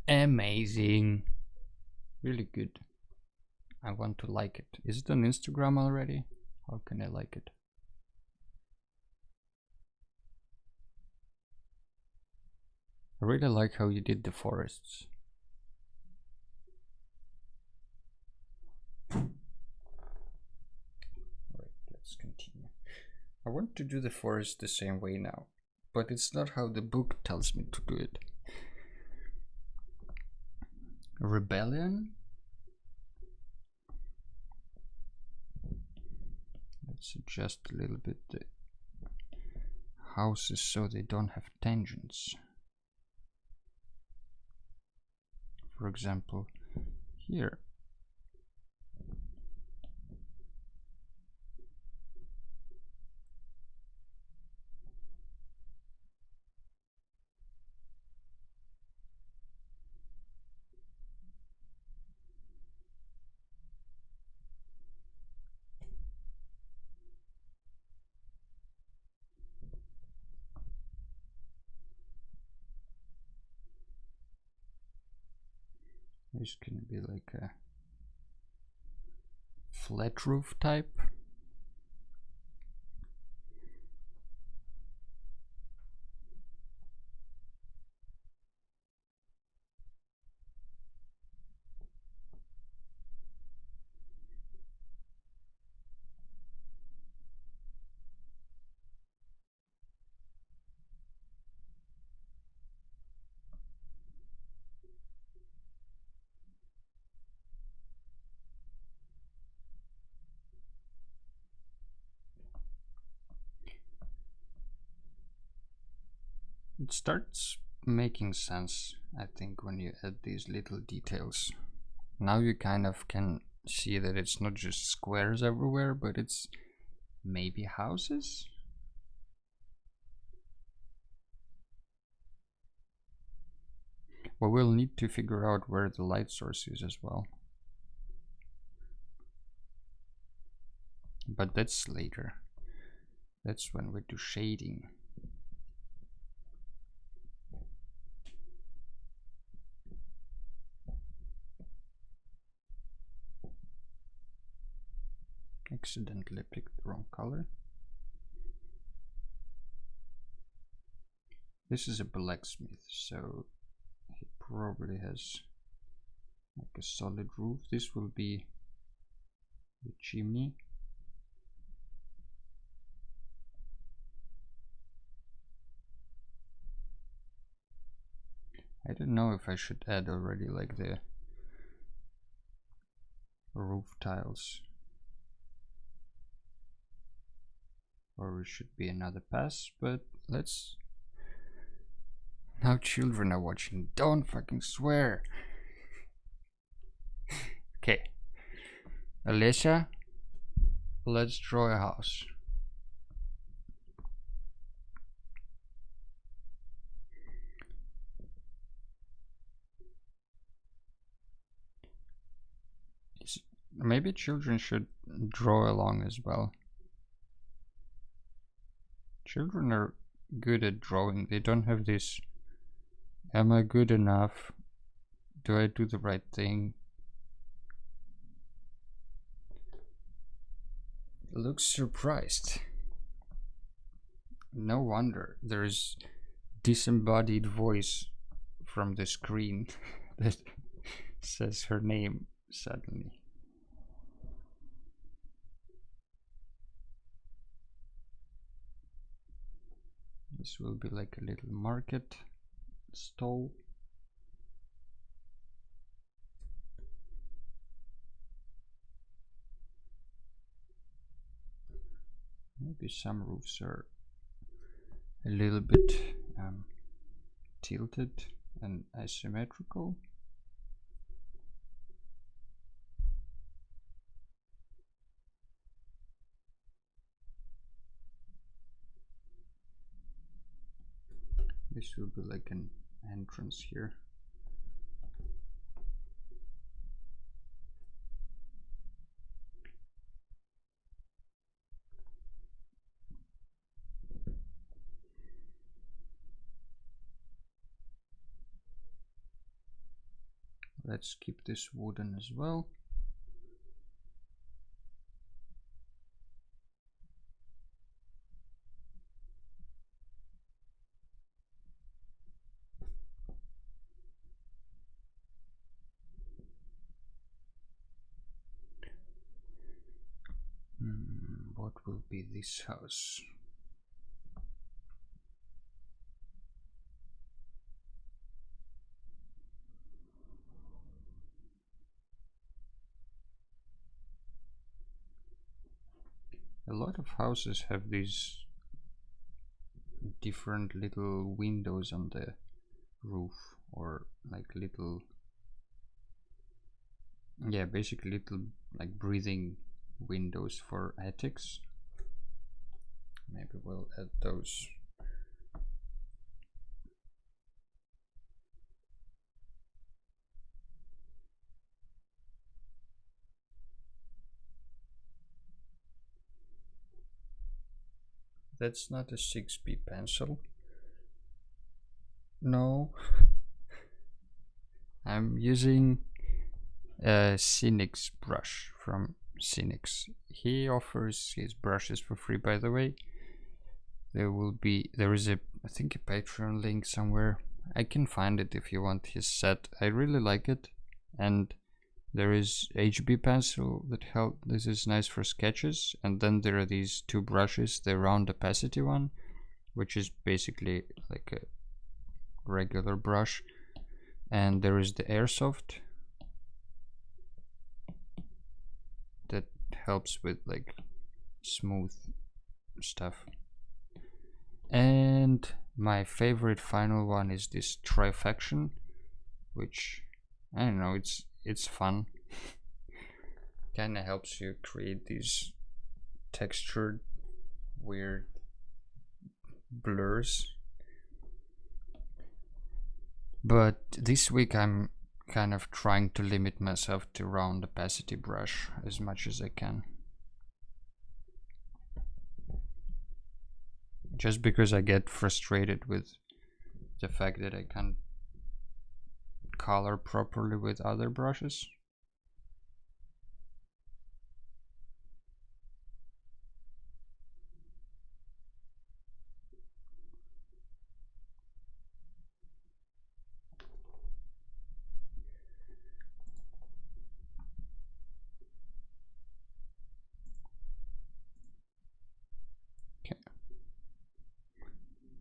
amazing. Really good. I want to like it. Is it on Instagram already? How can I like it? I really like how you did the forests. Alright, let's continue. I want to do the forest the same way now, but it's not how the book tells me to do it. Rebellion? Let's adjust a little bit the houses so they don't have tangents. For example, here. This can be like a flat roof type. It starts making sense, I think, when you add these little details. Now you kind of can see that it's not just squares everywhere, but it's maybe houses? Well, we'll need to figure out where the light source is as well. But that's later. That's when we do shading. Accidentally picked the wrong color. This is a blacksmith, so he probably has like a solid roof. This will be the chimney. I don't know if I should add already like the roof tiles, or it should be another pass, but let's. Now children are watching, don't fucking swear. Okay, Alicia, let's draw a house. Maybe children should draw along as well. Children are good at drawing. They don't have this, am I good enough? Do I do the right thing? Looks surprised. No wonder there's disembodied voice from the screen that says her name suddenly. This will be like a little market stall. Maybe some roofs are a little bit tilted and asymmetrical. This will be like an entrance here. Let's keep this wooden as well. What will be this house? A lot of houses have these different little windows on the roof, or like little, yeah, basically little like breathing windows for attics. Maybe we'll add those. That's not a 6B pencil. No, I'm using a Cynics brush from Cynics. He offers his brushes for free, by the way. There is a, I think, a Patreon link somewhere. I can find it if you want his set. I really like it. And there is HB pencil that help. This is nice for sketches. And then there are these two brushes, the round opacity one, which is basically like a regular brush, and there is the airsoft that helps with like smooth stuff. And my favorite final one is this trifection, which I don't know, it's fun. Kind of helps you create these textured weird blurs. But this week I'm kind of trying to limit myself to round opacity brush as much as I can. Just because I get frustrated with the fact that I can't color properly with other brushes.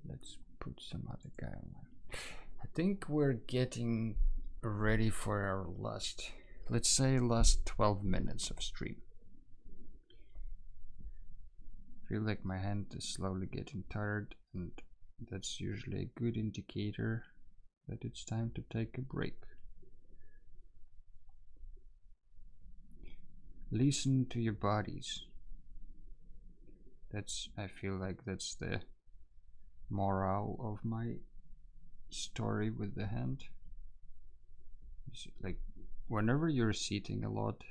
Let's put some other guy on there. I think we're getting ready for our last, let's say, last 12 minutes of stream. I feel like my hand is slowly getting tired, and that's usually a good indicator that it's time to take a break. Listen to your bodies. I feel like that's the morale of my story with the hand. Like, whenever you're sitting a lot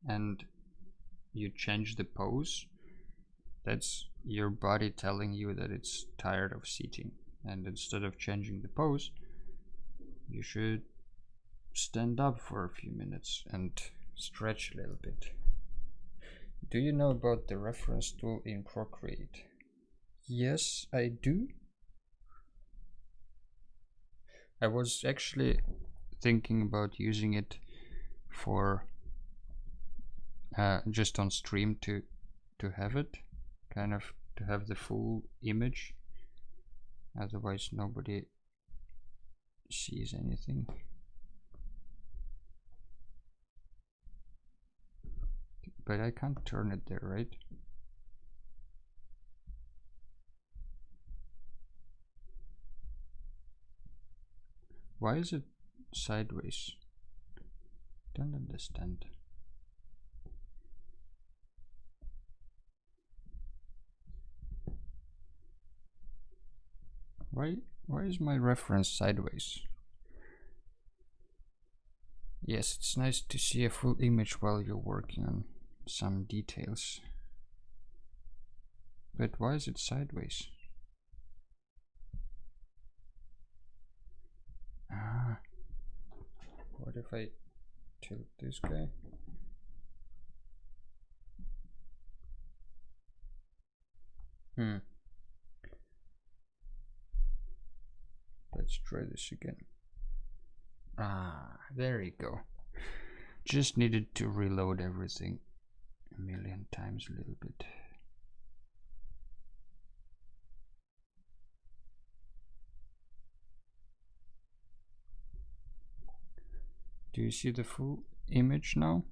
and you change the pose, that's your body telling you that it's tired of sitting, and instead of changing the pose, you should stand up for a few minutes and stretch a little bit. Do you know about the reference tool in Procreate? Yes, I do. I was actually thinking about using it for just on stream to have it, kind of to have the full image. Otherwise, nobody sees anything. But I can't turn it there, right? Why is it sideways? Don't understand. Why is my reference sideways? Yes, it's nice to see a full image while you're working on some details. But why is it sideways? Ah, what if I tilt this guy? Let's try this again. Ah, there you go. Just needed to reload everything a million times a little bit. Do you see the full image now?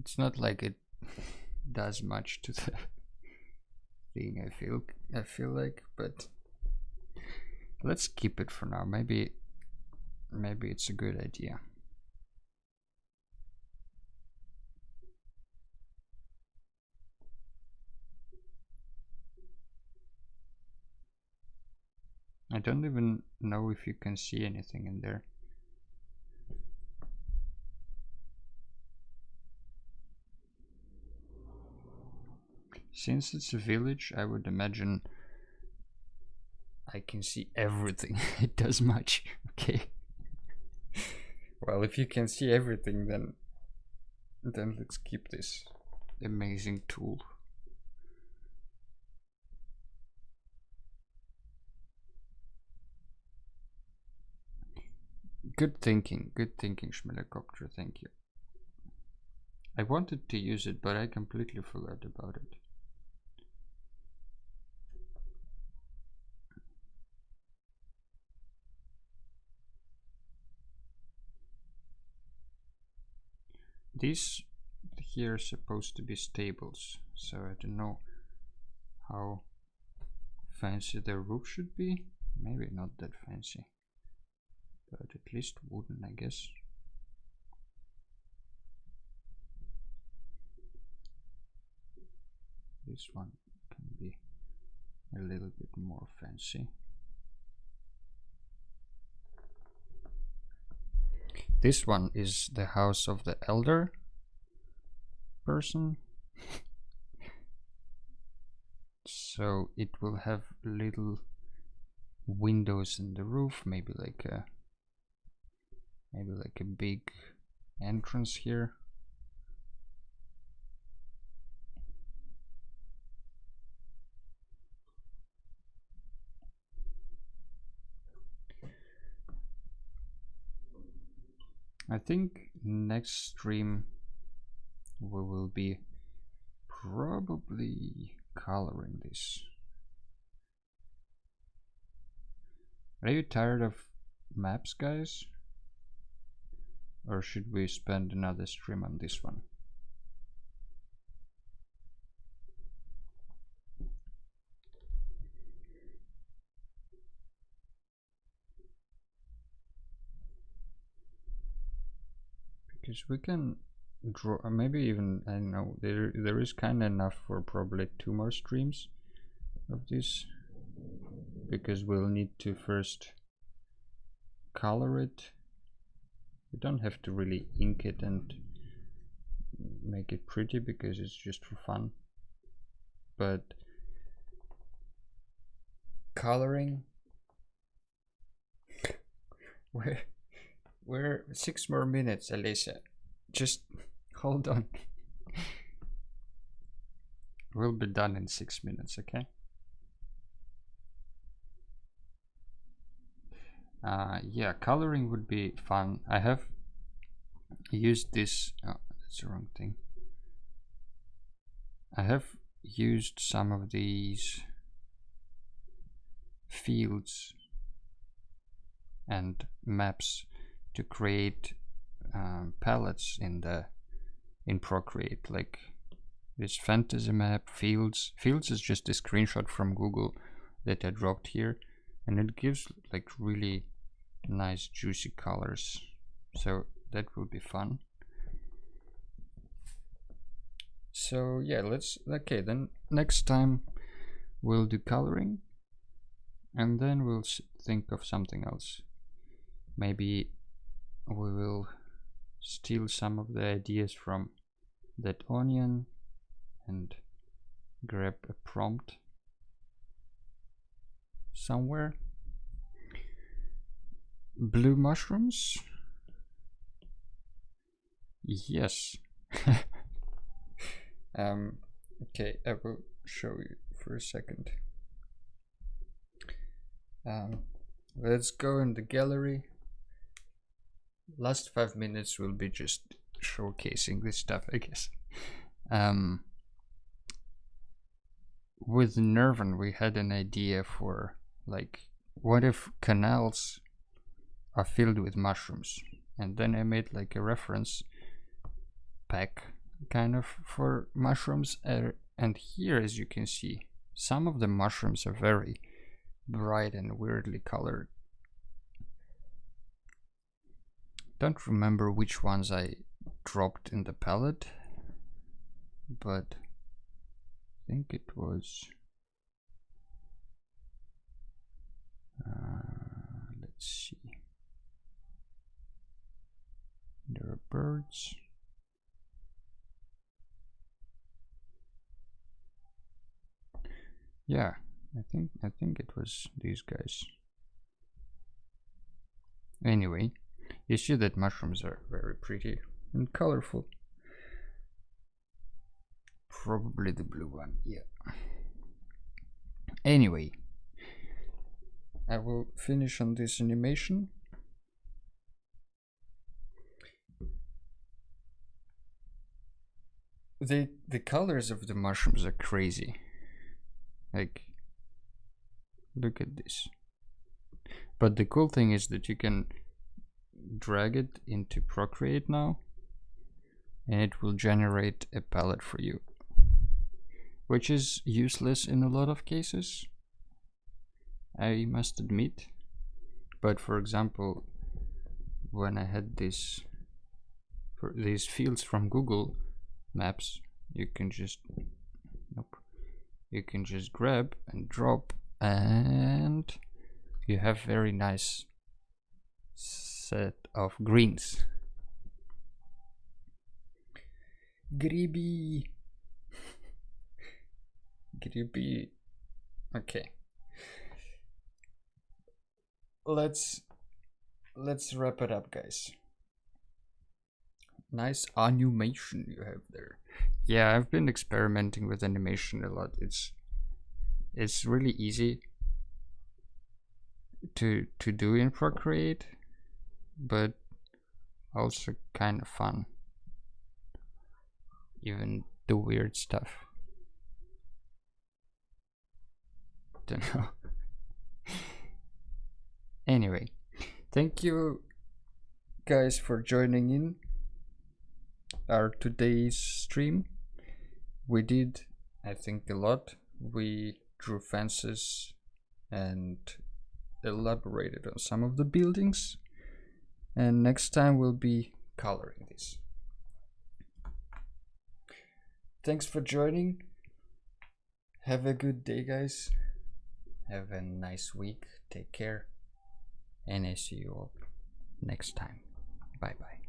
It's not like it does much to the thing, I feel like, but let's keep it for now. Maybe it's a good idea. I don't even know if you can see anything in there. Since it's a village, I would imagine I can see everything. It does much. Okay. Well, if you can see everything, then let's keep this amazing tool. Good thinking, Schmelicopter, thank you. I wanted to use it, but I completely forgot about it. These here are supposed to be stables, so I don't know how fancy their roof should be. Maybe not that fancy, but at least wooden, I guess. This one can be a little bit more fancy. This one is the house of the elder person. So it will have little windows in the roof, maybe like a big entrance here. I think next stream we will be probably coloring this. Are you tired of maps, guys? Or should we spend another stream on this one? Because we can draw, maybe even, I don't know, there is kind of enough for probably 2 more streams of this, because we'll need to first color it. We don't have to really ink it and make it pretty because it's just for fun, but coloring, we're 6 more minutes, Alicia. Just hold on. We'll be done in 6 minutes, okay? Yeah, coloring would be fun. I have used this. Oh, that's the wrong thing. I have used some of these fields and maps to create palettes in Procreate, like this fantasy map. Fields is just a screenshot from Google that I dropped here, and it gives like really nice juicy colors, so that will be fun. So yeah, okay, then next time we'll do coloring, and then we'll think of something else. Maybe we will steal some of the ideas from that onion and grab a prompt somewhere. Blue mushrooms? Yes. Okay, I will show you for a second. Let's go in the gallery. Last 5 minutes will be just showcasing this stuff, I guess. With Nervan, we had an idea for, like, what if canals are filled with mushrooms? And then I made like a reference pack kind of for mushrooms, and here, as you can see, some of the mushrooms are very bright and weirdly colored. Don't remember which ones I dropped in the palette, but I think it was let's see, there are birds. Yeah, I think it was these guys. Anyway, you see that mushrooms are very pretty and colorful. Probably the blue one, yeah. Anyway, I will finish on this animation. The colors of the mushrooms are crazy. Like, look at this. But the cool thing is that you can drag it into Procreate now, and it will generate a palette for you, which is useless in a lot of cases, I must admit. But for example, when I had these fields from Google Maps, you can just grab and drop, and you have very nice set of greens. Gribby. Okay, let's wrap it up, guys. Nice animation you have there. Yeah, I've been experimenting with animation a lot. It's really easy to do in Procreate, but also kind of fun. Even the weird stuff. Don't know. Anyway, thank you guys for joining in our today's stream. We did, I think, a lot. We drew fences and elaborated on some of the buildings, and next time we'll be coloring this. Thanks for joining. Have a good day, guys. Have a nice week. Take care, and I see you all next time. Bye bye.